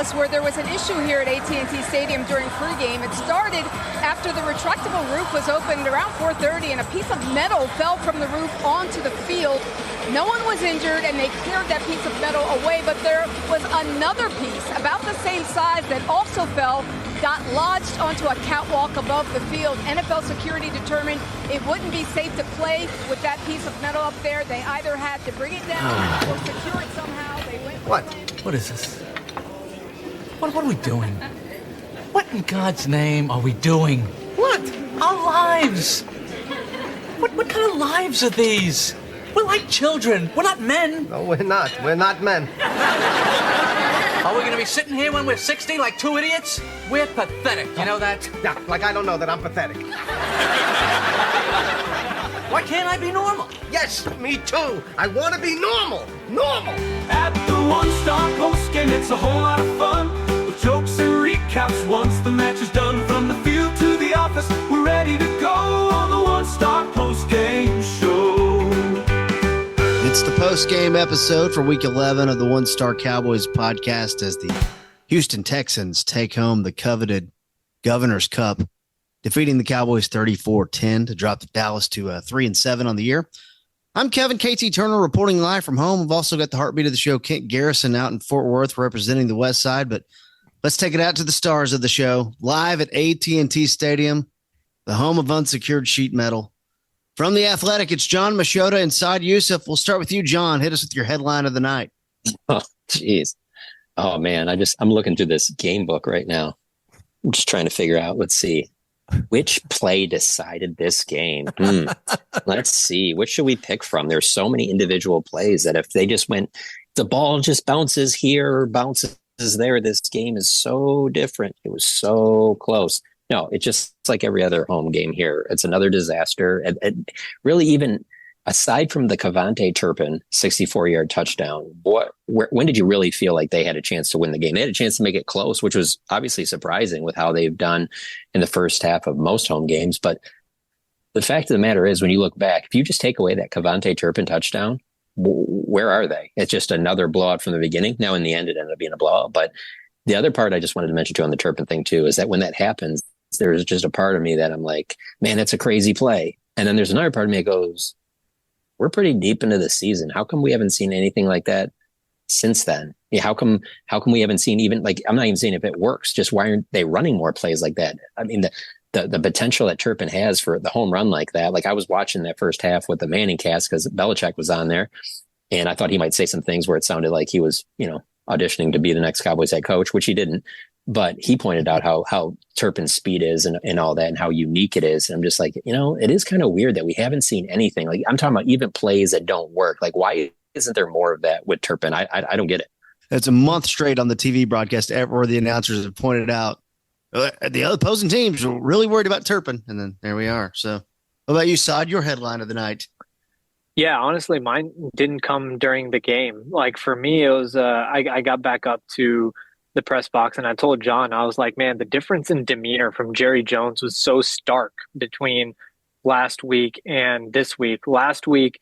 Dallas, where there was an issue here at AT&T Stadium during pregame. It started after the retractable roof was opened around 4:30, and a piece of metal fell from the roof onto the field. No one was injured, and they cleared that piece of metal away, but there was another piece about the same size that also fell, got lodged onto a catwalk above the field. NFL security determined it wouldn't be safe to play with that piece of metal up there. They either had to bring it down or secure it somehow. They went What? What is this? What are we doing? What in God's name are we doing? What? Our lives! What kind of lives are these? We're like children. We're not men. No, we're not. We're not men. Are we going to be sitting here when we're 60 like two idiots? We're pathetic. You know that? Yeah, like I don't know that I'm pathetic. Why can't I be normal? Yes, me too. I want to be normal. Normal. At the One Star Post Game, it's a whole lot of fun. With jokes and recaps once the match is done. From the field to the office, we're ready to go on the One Star Post Game Show. It's the post-game episode for Week 11 of the One Star Cowboys podcast as the Houston Texans take home the coveted Governor's Cup, defeating the Cowboys 34-10 to drop the Dallas to 3-7 on the year. I'm Kevin KT Turner reporting live from home. We've also got the heartbeat of the show, Kent Garrison, out in Fort Worth representing the West Side. But let's take it out to the stars of the show, live at AT&T Stadium, the home of unsecured sheet metal. From The Athletic, it's John Machota and Saad Youssef. We'll start with you, John. Hit us with your headline of the night. Oh, jeez. Oh, man. I'm looking through this game book right now. I'm just trying to figure out, let's see, which play decided this game? Let's see. Which should we pick from? There's so many individual plays that if they just went, the ball just bounces here or bounces there, this game is so different. It was so close. No, it's just like every other home game here. It's another disaster. And really, even aside from the Cavante Turpin 64-yard touchdown, when did you really feel like they had a chance to win the game? They had a chance to make it close, which was obviously surprising with how they've done in the first half of most home games. But the fact of the matter is, when you look back, if you just take away that Cavante Turpin touchdown, where are they? It's just another blowout from the beginning. Now, in the end, it ended up being a blowout. But the other part I just wanted to mention too on the Turpin thing too is that when that happens, there's just a part of me that I'm like, man, that's a crazy play. And then there's another part of me that goes, we're pretty deep into the season. How come we haven't seen anything like that since then? Yeah, how come we haven't seen even, like, I'm not even saying if it works, just why aren't they running more plays like that? I mean, the potential that Turpin has for the home run like that. Like, I was watching that first half with the Manning cast because Belichick was on there, and I thought he might say some things where it sounded like he was, auditioning to be the next Cowboys head coach, which he didn't. But he pointed out how Turpin's speed is and all that and how unique it is. And I'm just like, it is kind of weird that we haven't seen anything. Like, I'm talking about even plays that don't work. Like, why isn't there more of that with Turpin? I don't get it. It's a month straight on the TV broadcast where the announcers have pointed out the other opposing teams were really worried about Turpin. And then there we are. So what about you, Saad? Your headline of the night? Yeah, honestly, mine didn't come during the game. Like, for me, it was I got back up to the press box and I told John, I was like, man, the difference in demeanor from Jerry Jones was so stark between last week and this week. Last week,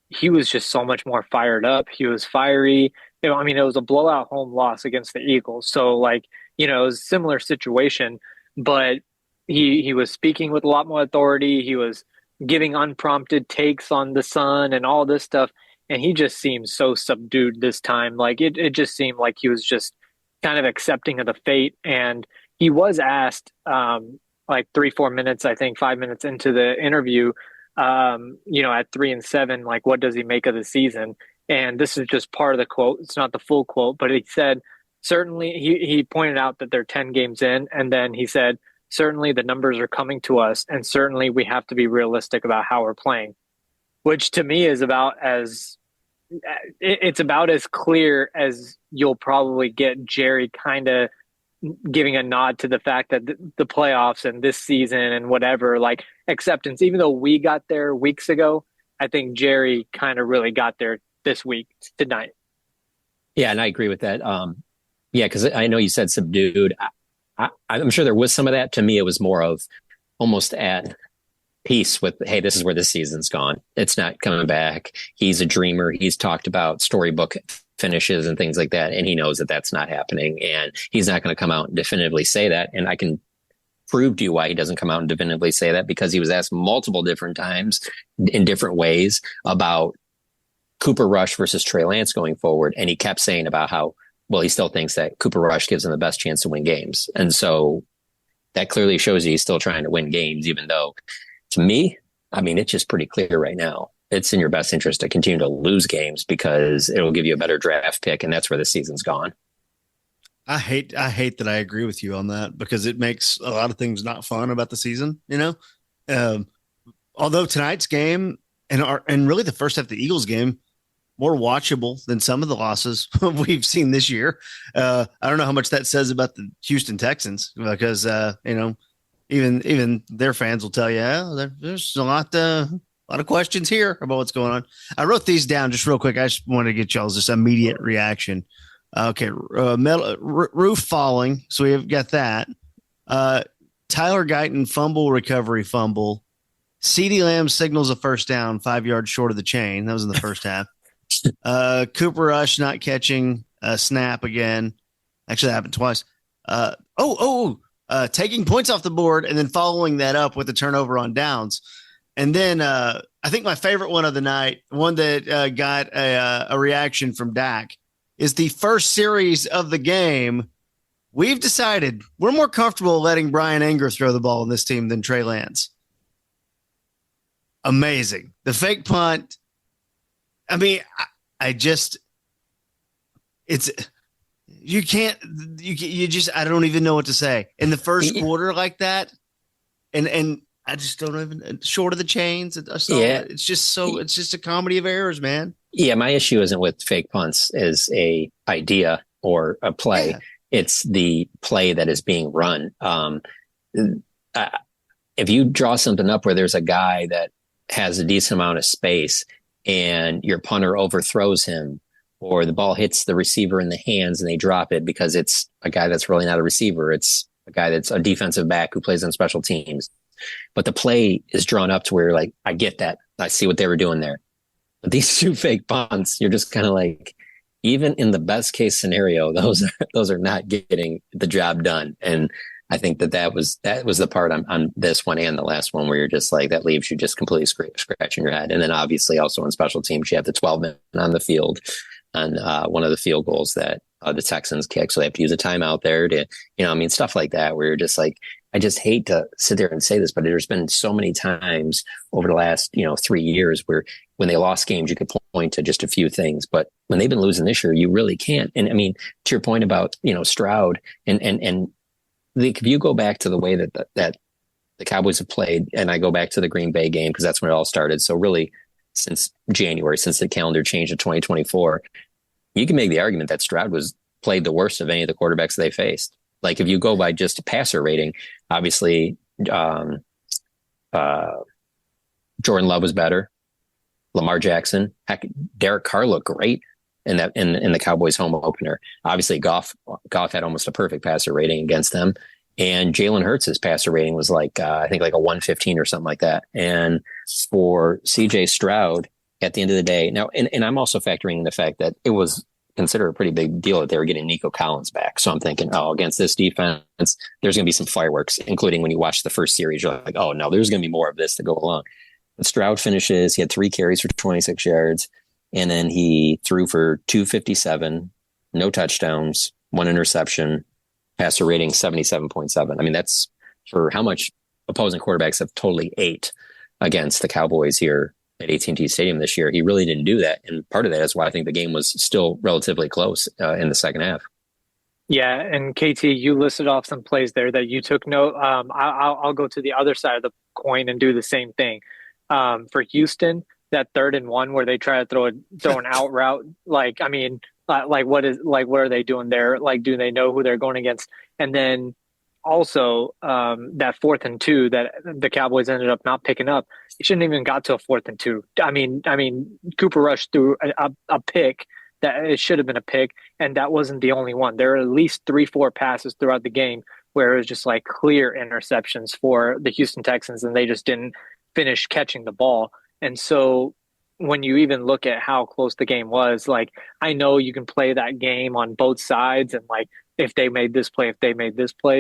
he was just so much more fired up. He was fiery. It was a blowout home loss against the Eagles. So, like, it was a similar situation, but he was speaking with a lot more authority. He was giving unprompted takes on the Sun and all this stuff. And he just seemed so subdued this time. Like, it just seemed like he was just kind of accepting of the fate. And he was asked, like 3-4 minutes, I think 5 minutes into the interview, at 3-7, like, what does he make of the season? And this is just part of the quote. It's not the full quote, but he said, certainly, he pointed out that they're 10 games in. And then he said, certainly the numbers are coming to us. And certainly we have to be realistic about how we're playing. Which to me is about as clear as you'll probably get Jerry kind of giving a nod to the fact that the playoffs and this season and whatever, like, acceptance, even though we got there weeks ago, I think Jerry kind of really got there this week, tonight. Yeah, and I agree with that. Because I know you said subdued. I'm sure there was some of that. To me, it was more of almost at peace with, hey, this is where this season's gone. It's not coming back. He's a dreamer. He's talked about storybook finishes and things like that, and he knows that that's not happening, and he's not going to come out and definitively say that. And I can prove to you why he doesn't come out and definitively say that, because he was asked multiple different times in different ways about Cooper Rush versus Trey Lance going forward, and he kept saying about how, well, he still thinks that Cooper Rush gives him the best chance to win games. And so that clearly shows you he's still trying to win games, even though, to me, I mean, it's just pretty clear right now. It's in your best interest to continue to lose games because it will give you a better draft pick, and that's where the season's gone. I hate that I agree with you on that, because it makes a lot of things not fun about the season, although tonight's game and really the first half of the Eagles game, more watchable than some of the losses we've seen this year. I don't know how much that says about the Houston Texans, because, even their fans will tell you, there's a lot of questions here about what's going on. I wrote these down just real quick. I just wanted to get y'all's just immediate reaction. Okay. Roof falling. So we've got that. Tyler Guyton fumble. CeeDee Lamb signals a first down 5 yards short of the chain. That was in the first half. Cooper Rush not catching a snap again. Actually, that happened twice. Taking points off the board and then following that up with a turnover on downs. And then I think my favorite one of the night, one that got a reaction from Dak, is the first series of the game. We've decided we're more comfortable letting Brian Anger throw the ball in this team than Trey Lance. Amazing. The fake punt. I mean, I just I don't even know what to say in the first quarter like that. And I just don't even, short of the chains. It's just a comedy of errors, man. Yeah. My issue isn't with fake punts as a idea or a play. Yeah. It's the play that is being run. If you draw something up where there's a guy that has a decent amount of space and your punter overthrows him, or the ball hits the receiver in the hands and they drop it because it's a guy that's really not a receiver. It's a guy that's a defensive back who plays on special teams. But the play is drawn up to where, like, I get that. I see what they were doing there. But these two fake punts, you're just kind of like, even in the best case scenario, those are not getting the job done. And I think that was the part on this one and the last one where you're just like, that leaves you just completely scratching your head. And then obviously also on special teams, you have the 12 men on the field on one of the field goals that the Texans kick. So they have to use a timeout there to, stuff like that, where you're just like, I just hate to sit there and say this, but there's been so many times over the last, 3 years where when they lost games, you could point to just a few things, but when they've been losing this year, you really can't. And I mean, to your point about, Stroud and if you go back to the way that the Cowboys have played, and I go back to the Green Bay game, because that's when it all started. So really since January, since the calendar changed to 2024, you can make the argument that Stroud was played the worst of any of the quarterbacks they faced. Like if you go by just passer rating, obviously Jordan Love was better. Lamar Jackson, heck, Derek Carr looked great in the Cowboys home opener. Obviously Goff had almost a perfect passer rating against them. And Jalen Hurts' passer rating was like, I think like a 115 or something like that. And for CJ Stroud, at the end of the day, now, and I'm also factoring in the fact that it was considered a pretty big deal that they were getting Nico Collins back. So I'm thinking, against this defense, there's going to be some fireworks, including when you watch the first series, you're like, oh no, there's going to be more of this to go along. But Stroud finishes, he had 3 carries for 26 yards, and then he threw for 257, no touchdowns, 1 interception, passer rating 77.7. I mean, that's for how much opposing quarterbacks have totally ate against the Cowboys here at AT&T Stadium this year. He really didn't do that. And part of that is why I think the game was still relatively close in the second half. Yeah. And KT, you listed off some plays there that you took note. I'll go to the other side of the coin and do the same thing. For Houston, that 3rd and 1 where they try to throw an out route. Like, I mean, what are they doing there? Like, do they know who they're going against? And then also that 4th and 2 that the Cowboys ended up not picking up. It shouldn't even got to a 4th and 2. I mean, Cooper Rush threw a pick that it should have been a pick, and that wasn't the only one. There are at least 3-4 passes throughout the game where it was just like clear interceptions for the Houston Texans, and they just didn't finish catching the ball. And so when you even look at how close the game was, like, I know you can play that game on both sides and like if they made this play,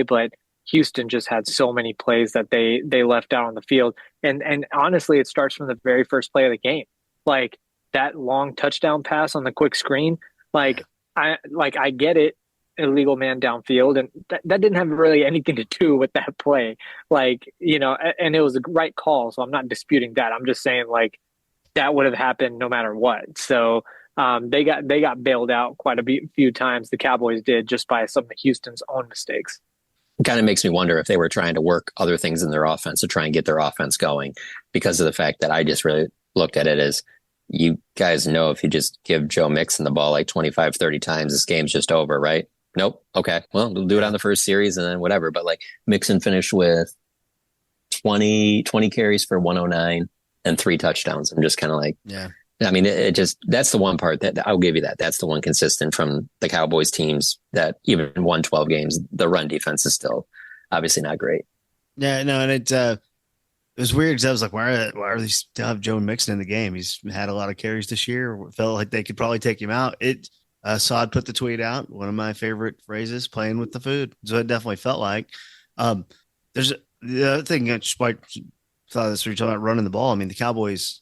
but Houston just had so many plays that they left out on the field. And honestly, it starts from the very first play of the game. Like that long touchdown pass on the quick screen, I get it, illegal man downfield, and that didn't have really anything to do with that play. Like, you know, and it was a right call, so I'm not disputing that. I'm just saying like that would have happened no matter what. So they got bailed out quite a few times. The Cowboys did, just by some of Houston's own mistakes. It kind of makes me wonder if they were trying to work other things in their offense to try and get their offense going, because of the fact that I just really looked at it as, you guys know, if you just give Joe Mixon the ball like 25, 30 times, this game's just over, right? Nope. Okay. Well, we'll do it on the first series and then whatever. But like Mixon finished with 20 carries for 109 and 3 touchdowns. I'm just kind of like, yeah. I mean, it just, that's the one part that I'll give you that. That's the one consistent from the Cowboys teams, that even won 12 games, the run defense is still obviously not great. Yeah, no, and it was weird because I was like, why are they still have Joe Mixon in the game? He's had a lot of carries this year. Felt like they could probably take him out. Saad put the tweet out, one of my favorite phrases, playing with the food. So it definitely felt like. There's the other thing I just thought this, when you're talking about running the ball. I mean, the Cowboys,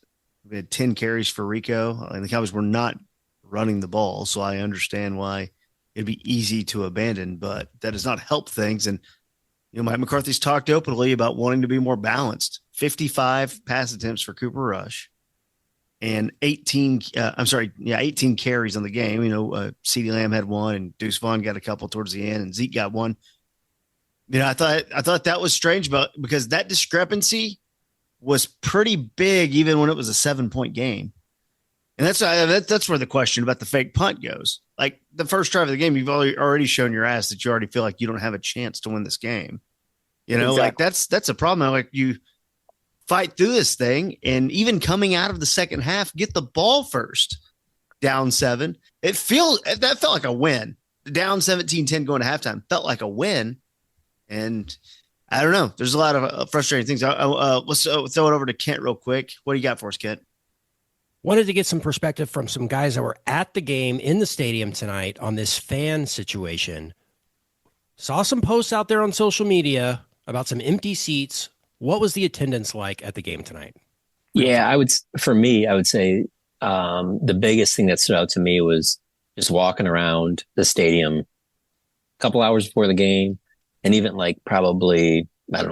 we had 10 carries for Rico, and the Cowboys were not running the ball. So I understand why it'd be easy to abandon, but that does not help things. And, you know, Mike McCarthy's talked openly about wanting to be more balanced. 55 pass attempts for Cooper Rush and 18 carries on the game. You know, CeeDee Lamb had one, and Deuce Vaughn got a couple towards the end, and Zeke got one. You know, I thought that was strange, because that discrepancy was pretty big, even when it was a 7-point game. And that's where the question about the fake punt goes. Like the first drive of the game, you've already shown your ass that you already feel like you don't have a chance to win this game. You know, exactly. Like that's a problem. Like you fight through this thing, and even coming out of the second half, get the ball first, down 7. That felt like a win. Down 17-10 going to halftime felt like a win. And I don't know. There's a lot of frustrating things. Let's throw it over to Kent real quick. What do you got for us, Kent? Wanted to get some perspective from some guys that were at the game in the stadium tonight on this fan situation. Saw some posts out there on social media about some empty seats. What was the attendance like at the game tonight? Yeah, I would say the biggest thing that stood out to me was just walking around the stadium a couple hours before the game, and even like probably,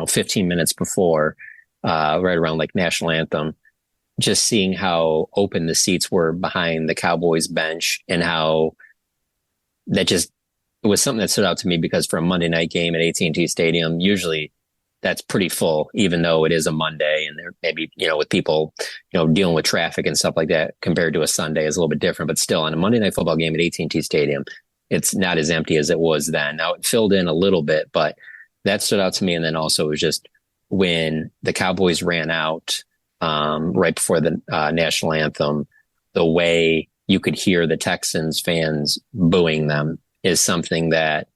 15 minutes before, right around like national anthem, just seeing how open the seats were behind the Cowboys bench, and how it was something that stood out to me, because for a Monday night game at AT&T Stadium, usually that's pretty full, even though it is a Monday, and there maybe, with people, dealing with traffic and stuff like that, compared to a Sunday is a little bit different. But still, on a Monday night football game at AT&T Stadium, it's not as empty as it was then. Now it filled in a little bit, but that stood out to me. And then also it was just when the Cowboys ran out right before the national anthem, the way you could hear the Texans fans booing them is something that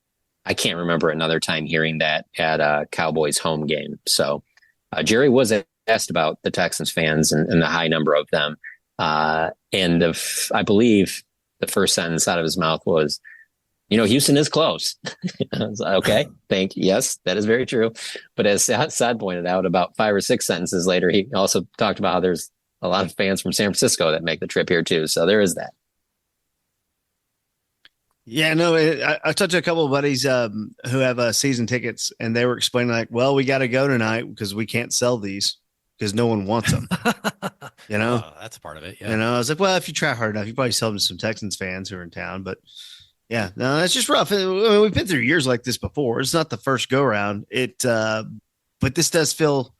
I can't remember another time hearing that at a Cowboys home game. So Jerry was asked about the Texans fans and the high number of them. And I believe the first sentence out of his mouth was, Houston is close. I was like, okay, yes, that is very true. But as Saad pointed out, about 5 or 6 sentences later, he also talked about how there's a lot of fans from San Francisco that make the trip here too. So there is that. Yeah, no, I talked to a couple of buddies who have season tickets, and they were explaining like, well, we got to go tonight because we can't sell these because no one wants them. That's part of it. Yeah. I was like, well, if you try hard enough, you probably sell them to some Texans fans who are in town. But yeah, no, that's just rough. We've been through years like this before. It's not the first go around. But this does feel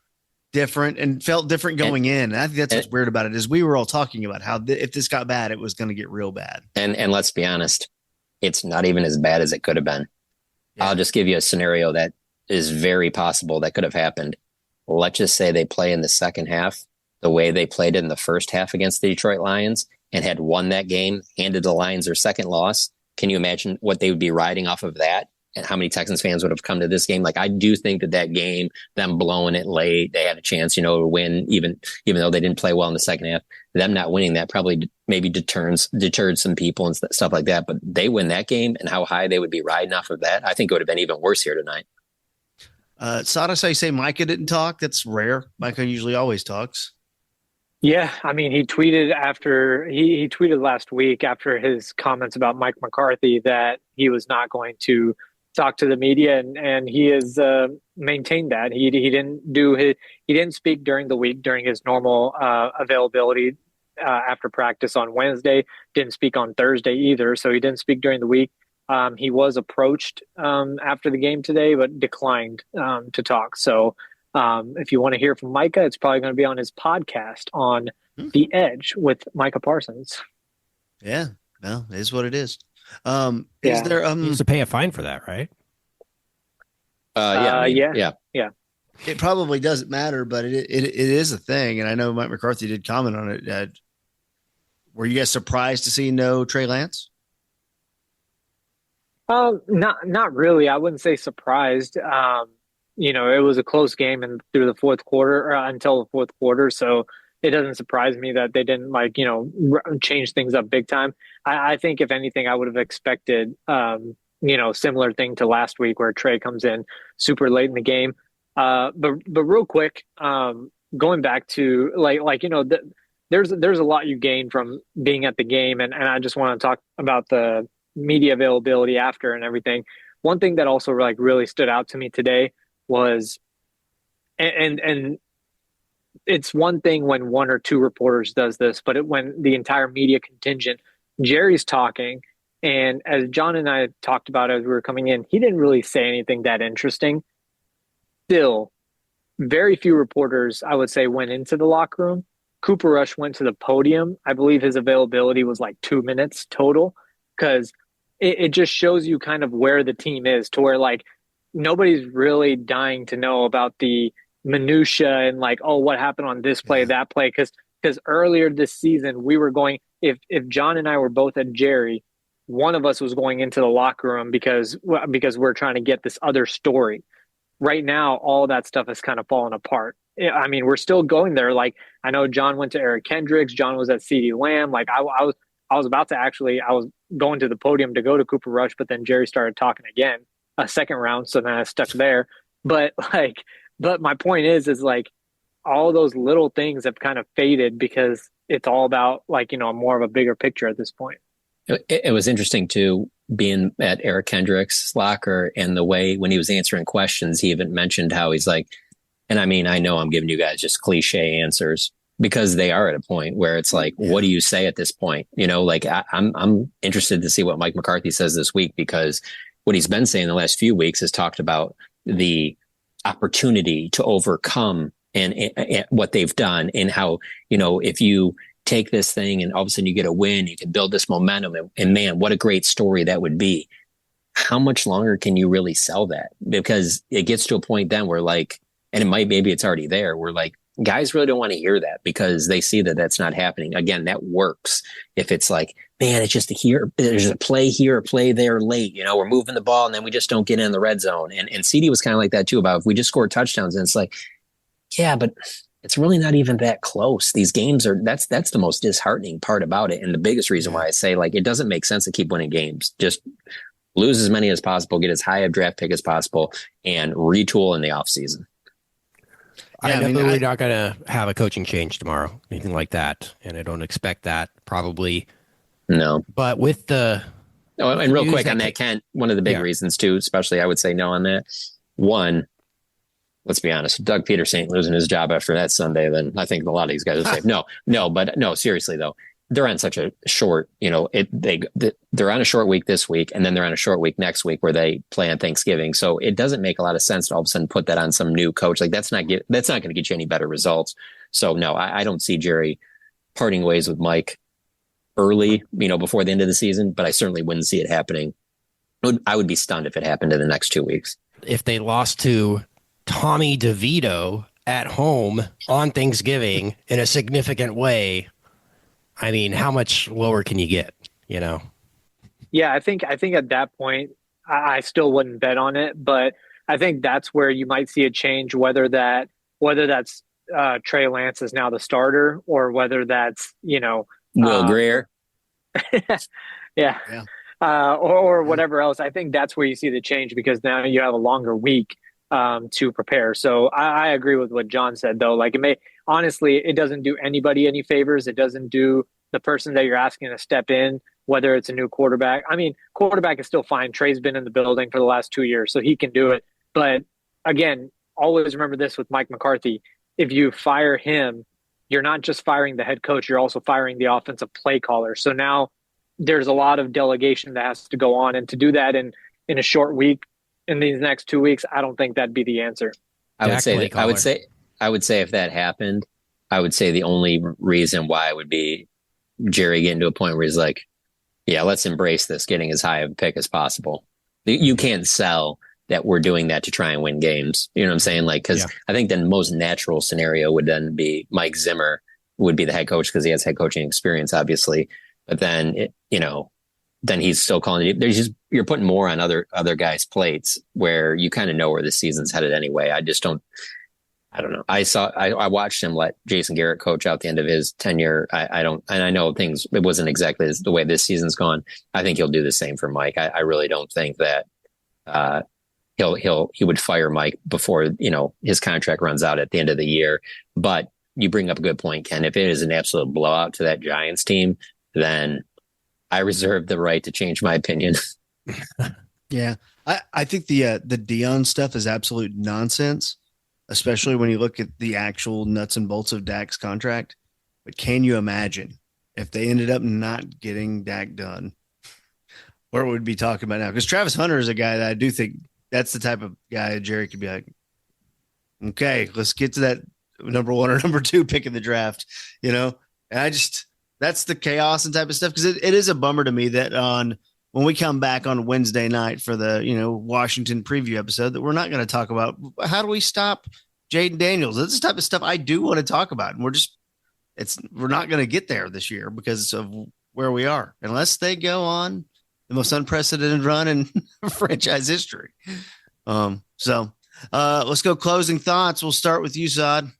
different, and felt different going in. And I think that's what's weird about it, is we were all talking about how if this got bad, it was going to get real bad. And let's be honest, it's not even as bad as it could have been. Yeah. I'll just give you a scenario that is very possible that could have happened. Let's just say they play in the second half the way they played in the first half against the Detroit Lions and had won that game, handed the Lions their second loss. Can you imagine what they would be riding off of that and how many Texans fans would have come to this game. Like, I do think that game, them blowing it late, they had a chance, to win, even though they didn't play well in the second half. Them not winning that probably maybe deterred some people and stuff like that. But they win that game, and how high they would be riding off of that, I think it would have been even worse here tonight. Sada, so you say Micah didn't talk? That's rare. Micah usually always talks. Yeah, I mean, he tweeted after he tweeted last week after his comments about Mike McCarthy that he was not going to talk to the media, and he has maintained that. He didn't speak during the week during his normal availability after practice on Wednesday. Didn't speak on Thursday either, so he didn't speak during the week. He was approached after the game today, but declined to talk. So if you want to hear from Micah, it's probably going to be on his podcast on The Edge with Micah Parsons. Yeah, well, it is what it is. Is there he needs to pay a fine for that, right? Yeah. It probably doesn't matter, but it is a thing, and I know Mike McCarthy did comment on it. Were you guys surprised to see no Trey Lance? Not really. I wouldn't say surprised. It was a close game and through the fourth quarter until the fourth quarter. So it doesn't surprise me that they didn't change things up big time. I think if anything, I would have expected, similar thing to last week where Trey comes in super late in the game. But real quick, going back to there's a lot you gain from being at the game. And I just want to talk about the media availability after and everything. One thing that also really stood out to me today was, and it's one thing when one or two reporters does this, but when the entire media contingent, Jerry's talking, and as John and I talked about as we were coming in, he didn't really say anything that interesting. Still, very few reporters, I would say, went into the locker room. Cooper Rush went to the podium. I believe his availability was 2 minutes total, because it just shows you kind of where the team is, to where nobody's really dying to know about the minutia and what happened on this play, that play. Because earlier this season, we were going, if John and I were both at Jerry, one of us was going into the locker room because we're trying to get this other story. Right now, all that stuff has kind of fallen apart. I mean, we're still going there. I know John went to Eric Kendricks. John was at CeeDee Lamb. I was about to I was going to the podium to go to Cooper Rush, but then Jerry started talking again, a second round. So then I stuck there. But my point is all those little things have kind of faded because it's all about more of a bigger picture at this point. It was interesting too, being at Eric Kendricks' locker, and the way when he was answering questions, he even mentioned how he's and I mean, I know I'm giving you guys just cliche answers, because they are at a point where it's what do you say at this point? I'm interested to see what Mike McCarthy says this week, because what he's been saying the last few weeks has talked about the opportunity to overcome and what they've done, and how, if you take this thing and all of a sudden you get a win, you can build this momentum, and man, what a great story that would be. How much longer can you really sell that? Because it gets to a point then where and maybe it's already there, where guys really don't want to hear that, because they see that that's not happening. Again, that works if it's man, it's just there's a play here, a play there late, we're moving the ball and then we just don't get in the red zone. And CeeDee was kind of like that too, about if we just score touchdowns, and it's yeah, but it's really not even that close. These games that's the most disheartening part about it. And the biggest reason why I say it doesn't make sense to keep winning games. Just lose as many as possible, get as high a draft pick as possible, and retool in the offseason. Yeah, I'm definitely not going to have a coaching change tomorrow, anything like that. And I don't expect that, probably. No. But with the... Oh, and real quick on that, Kent, one of the big reasons too, especially I would say no on that. One, let's be honest, Doug Peterson ain't losing his job after that Sunday, then I think a lot of these guys would say no, seriously though. They're on such a short, they're on a short week this week, and then they're on a short week next week where they play on Thanksgiving. So it doesn't make a lot of sense to all of a sudden put that on some new coach. That's not going to get you any better results. So no, I don't see Jerry parting ways with Mike early, before the end of the season, but I certainly wouldn't see it happening. I would be stunned if it happened in the next 2 weeks. If they lost to Tommy DeVito at home on Thanksgiving in a significant way, I mean, how much lower can you get, Yeah, I think at that point, I still wouldn't bet on it, but I think that's where you might see a change, whether that's Trey Lance is now the starter, or whether that's, Will Greer. yeah. Yeah. Or whatever else. I think that's where you see the change, because now you have a longer week to prepare. So I agree with what John said, though. Like, honestly, it doesn't do anybody any favors. It doesn't do the person that you're asking to step in, whether it's a new quarterback. I mean, quarterback is still fine. Trey's been in the building for the last 2 years, so he can do it. But again, always remember this with Mike McCarthy. If you fire him, you're not just firing the head coach, you're also firing the offensive play caller. So now there's a lot of delegation that has to go on. And to do that in a short week, in these next 2 weeks, I don't think that'd be the answer. I would say if that happened, I would say the only reason why would be Jerry getting to a point where he's like, yeah, let's embrace this, getting as high of a pick as possible. You can't sell that we're doing that to try and win games. You know what I'm saying? Like, because I think the most natural scenario would then be Mike Zimmer would be the head coach, because he has head coaching experience, obviously. But then, then he's still calling it. You're putting more on other guys' plates, where you kind of know where the season's headed anyway. I don't know. I watched him let Jason Garrett coach out the end of his tenure. And I know it wasn't exactly the way this season's gone. I think he'll do the same for Mike. I really don't think that he would fire Mike before, his contract runs out at the end of the year. But you bring up a good point, Ken. If it is an absolute blowout to that Giants team, then I reserve the right to change my opinion. Yeah. I think the Dion stuff is absolute nonsense, especially when you look at the actual nuts and bolts of Dak's contract. But can you imagine if they ended up not getting Dak done, what would we be talking about now? Because Travis Hunter is a guy that I do think that's the type of guy Jerry could be like, okay, let's get to that number 1 or number 2 pick in the draft, And that's the chaos and type of stuff. Because it is a bummer to me that when we come back on Wednesday night for the, Washington preview episode, that we're not going to talk about how do we stop Jaden Daniels. That's the type of stuff I do want to talk about. And we're not going to get there this year because of where we are, unless they go on the most unprecedented run in franchise history. So let's go closing thoughts. We'll start with you, Saad.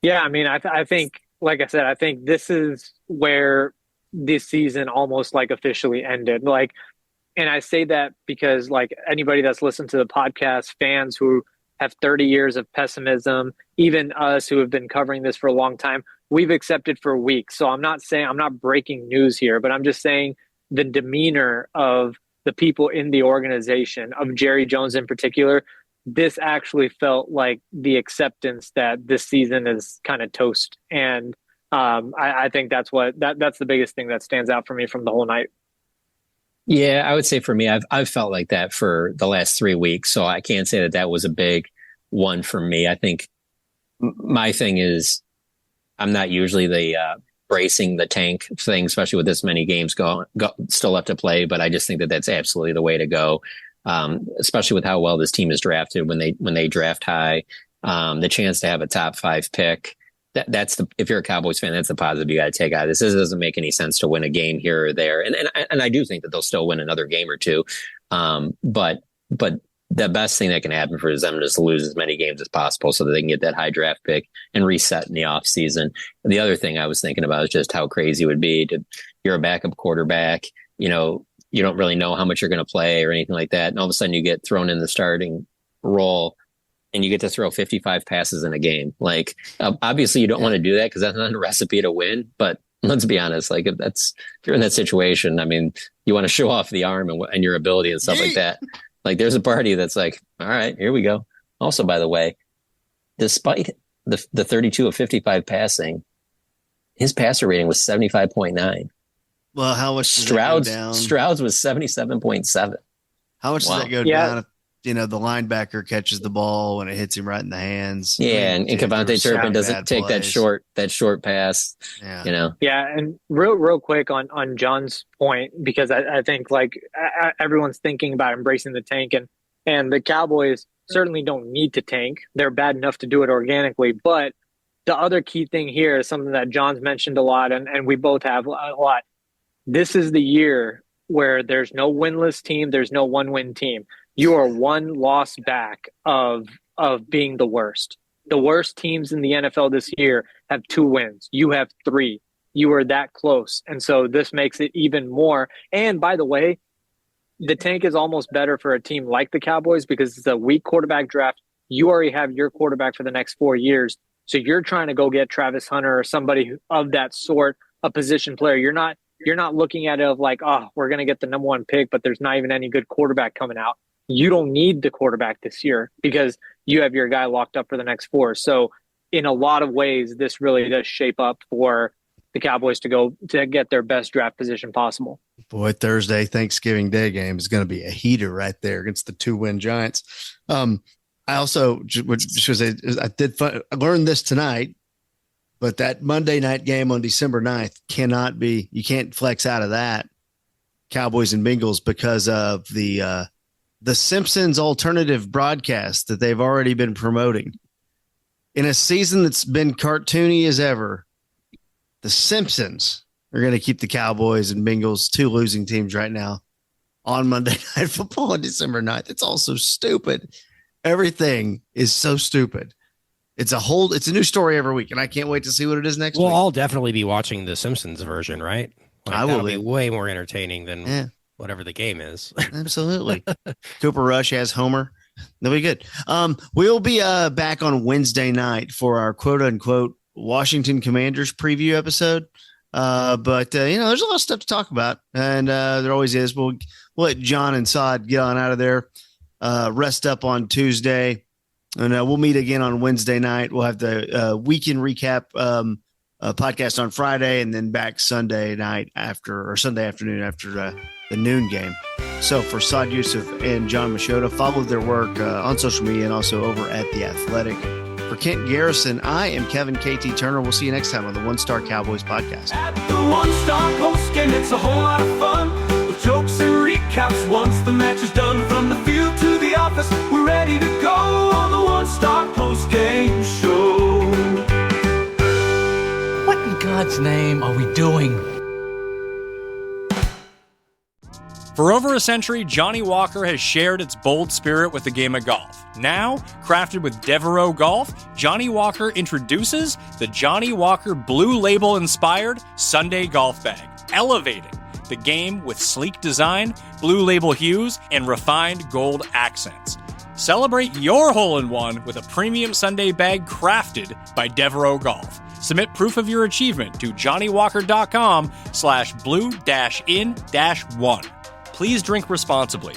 Yeah, I mean, I think, like I said, I think this is where this season almost like officially ended. Like, and I say that because like anybody that's listened to the podcast, fans who have 30 years of pessimism, even us who have been covering this for a long time, we've accepted for weeks. So I'm not breaking news here, but I'm just saying the demeanor of the people in the organization, of Jerry Jones in particular, this actually felt like the acceptance that this season is kind of toast. And I think that's the biggest thing that stands out for me from the whole night. Yeah, I would say for me, I've felt like that for the last 3 weeks. So I can't say that was a big one for me. I think my thing is I'm not usually the bracing the tank thing, especially with this many games still left to play. But I just think that that's absolutely the way to go, especially with how well this team is drafted when they draft high. The chance to have a top 5 pick. If you're a Cowboys fan, that's the positive you got to take out of this. This doesn't make any sense to win a game here or there. And I do think that they'll still win another game or two. But the best thing that can happen for them is to lose as many games as possible so that they can get that high draft pick and reset in the off season. The other thing I was thinking about is just how crazy it would be you're a backup quarterback, you don't really know how much you're going to play or anything like that. And all of a sudden you get thrown in the starting role and you get to throw 55 passes in a game. Like, obviously you don't want to do that because that's not a recipe to win. But let's be honest, like if you're in that situation, I mean, you want to show off the arm and your ability and stuff like that. Like there's a party that's like, all right, here we go. Also, by the way, despite the 32 of 55 passing, his passer rating was 75.9. Well, how much does that go down? Stroud's was 77.7. How much does that go down if, the linebacker catches the ball when it hits him right in the hands? Yeah, and Kevontae Turpin doesn't take that short pass. Yeah. Yeah, and real quick on John's point, because I think like everyone's thinking about embracing the tank, and the Cowboys certainly don't need to tank. They're bad enough to do it organically. But the other key thing here is something that John's mentioned a lot, and we both have a lot. This is the year where there's no winless team, there's no one-win team. You are one loss back of being the worst. The worst teams in the NFL this year have 2 wins. You have 3. You are that close. And so this makes it even more. And by the way, the tank is almost better for a team like the Cowboys because it's a weak quarterback draft. You already have your quarterback for the next 4 years. So you're trying to go get Travis Hunter or somebody of that sort, a position player. You're not looking at it of like, oh, we're going to get the number 1 pick, but there's not even any good quarterback coming out. You don't need the quarterback this year because you have your guy locked up for the next 4. So in a lot of ways, this really does shape up for the Cowboys to get their best draft position possible. Boy, Thursday, Thanksgiving Day game is going to be a heater right there against the 2-win Giants. I also I learned this tonight, but that Monday night game on December 9th you can't flex out of that, Cowboys and Bengals, because of the Simpsons alternative broadcast that they've already been promoting. In a season that's been cartoony as ever, the Simpsons are going to keep the Cowboys and Bengals, 2 losing teams right now, on Monday Night Football on December 9th. It's all so stupid. Everything is so stupid. It's a new story every week, and I can't wait to see what it is next week. We'll all definitely be watching the Simpsons version, right? I will be way more entertaining than whatever the game is. Absolutely. Cooper Rush has Homer. That'll be good. We'll be back on Wednesday night for our quote-unquote Washington Commanders preview episode. But there's a lot of stuff to talk about, and there always is. We'll let John and Saad get on out of there, rest up on Tuesday, and we'll meet again on Wednesday night. We'll have the weekend recap podcast on Friday, and then back Sunday night Sunday afternoon after the noon game. So for Saad Youssef and John Machota, follow their work on social media and also over at The Athletic. For Kent Garrison, I am Kevin KT Turner. We'll see you next time on the One Star Cowboys podcast. At the One Star Post Game, it's a whole lot of fun with jokes and recaps. Once the match is done, from the field to the office, we're ready to go on the One Star Post Game Show. What in God's name are we doing? For over a century, Johnny Walker has shared its bold spirit with the game of golf. Now, crafted with Devereaux Golf, Johnny Walker introduces the Johnny Walker Blue Label-inspired Sunday Golf Bag, elevating the game with sleek design, Blue Label hues, and refined gold accents. Celebrate your hole-in-one with a premium Sunday bag crafted by Devereaux Golf. Submit proof of your achievement to johnnywalker.com/blue-in-1. Please drink responsibly.